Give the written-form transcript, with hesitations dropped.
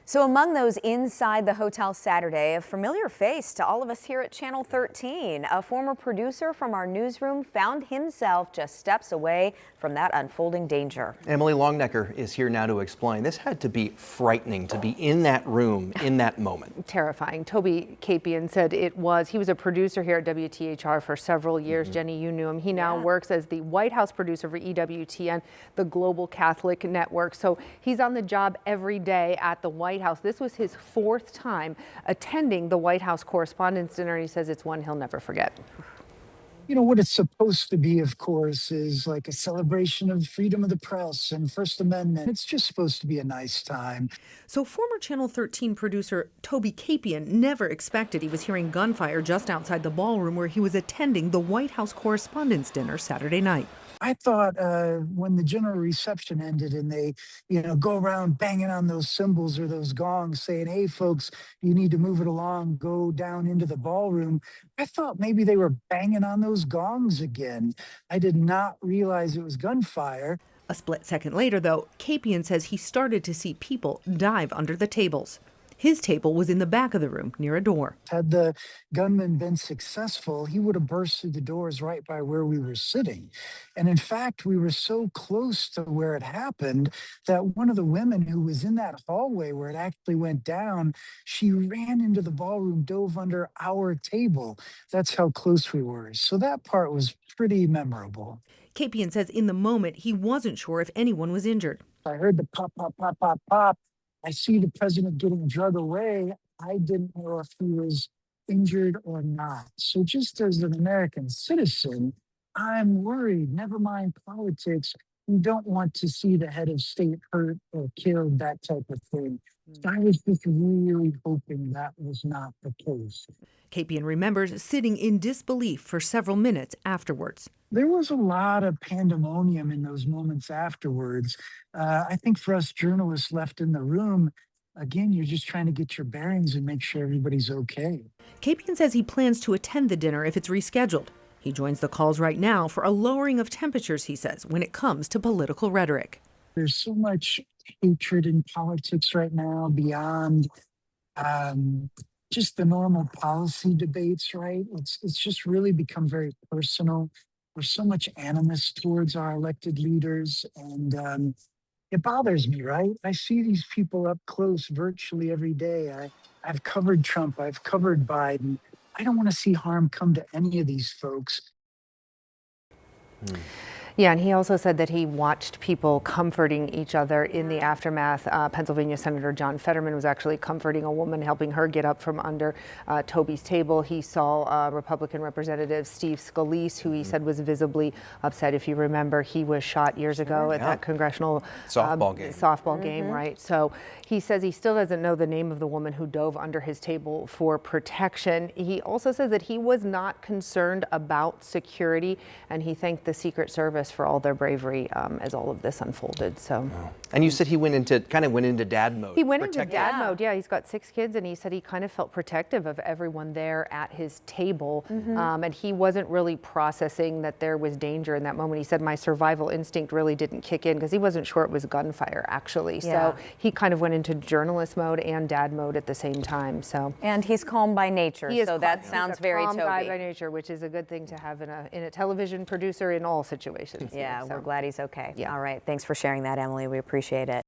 So among those inside the hotel Saturday, a familiar face to all of us here at Channel 13. A former producer from our newsroom found himself just steps away from that unfolding danger. Emily Longnecker is here now to explain. This had to be frightening to be in that room in that moment. Terrifying. Toby Capion said it was. He was a producer here at WTHR for several years. Jenny, you knew him. He now works as the White House producer for EWTN, the global Catholic network. So he's on the job every day at the White House. This was his fourth time attending the White House Correspondents Dinner, and he says it's one he'll never forget. You know, what it's supposed to be, of course, is like a celebration of freedom of the press and First Amendment. It's just supposed to be a nice time. So former Channel 13 producer Toby Capion never expected he was hearing gunfire just outside the ballroom where he was attending the White House Correspondents Dinner Saturday night. I thought when the general reception ended and they, go around banging on those cymbals or those gongs saying, hey, folks, you need to move it along, go down into the ballroom. I thought maybe they were banging on those gongs again. I did not realize it was gunfire. A split second later, though, Capion says he started to see people dive under the tables. His table was in the back of the room near a door. Had the gunman been successful, he would have burst through the doors right by where we were sitting. And in fact, we were so close to where it happened that one of the women who was in that hallway where it actually went down, she ran into the ballroom, dove under our table. That's how close we were. So that part was pretty memorable. Capion says in the moment, he wasn't sure if anyone was injured. I heard the pop, pop, pop, pop, pop. I see the president getting drug away. I didn't know if he was injured or not. So just as an American citizen, I'm worried. Never mind politics. We don't want to see the head of state hurt or killed, that type of thing. I was just really hoping that was not the case. Capion remembers sitting in disbelief for several minutes afterwards. There was a lot of pandemonium in those moments afterwards. I think for us journalists left in the room, again, you're just trying to get your bearings and make sure everybody's okay. Capion says he plans to attend the dinner if it's rescheduled. He joins the calls right now for a lowering of temperatures, he says, when it comes to political rhetoric. There's so much hatred in politics right now beyond just the normal policy debates, right? It's just really become very personal. There's so much animus towards our elected leaders, and it bothers me, right? I see these people up close virtually every day. I've covered Trump, I've covered Biden. I don't want to see harm come to any of these folks. Yeah, and he also said that he watched people comforting each other in the aftermath. Pennsylvania Senator John Fetterman was actually comforting a woman, helping her get up from under Toby's table. He saw Republican Representative Steve Scalise, who he said was visibly upset. If you remember, he was shot years ago at that congressional softball game, right? So he says he still doesn't know the name of the woman who dove under his table for protection. He also says that he was not concerned about security, and he thanked the Secret Service for all their bravery as all of this unfolded. So, and you said he went into dad mode. He went into dad mode. Yeah, he's got 6 kids, and he said he kind of felt protective of everyone there at his table, and he wasn't really processing that there was danger in that moment. He said my survival instinct really didn't kick in because he wasn't sure it was gunfire actually. So he kind of went into journalist mode and dad mode at the same time. So, and he's calm by nature, so that sounds very Toby. He's a calm guy by nature, which is a good thing to have in a television producer in all situations. Yeah, so. We're glad he's okay. Yeah. All right. Thanks for sharing that, Emily. We appreciate it.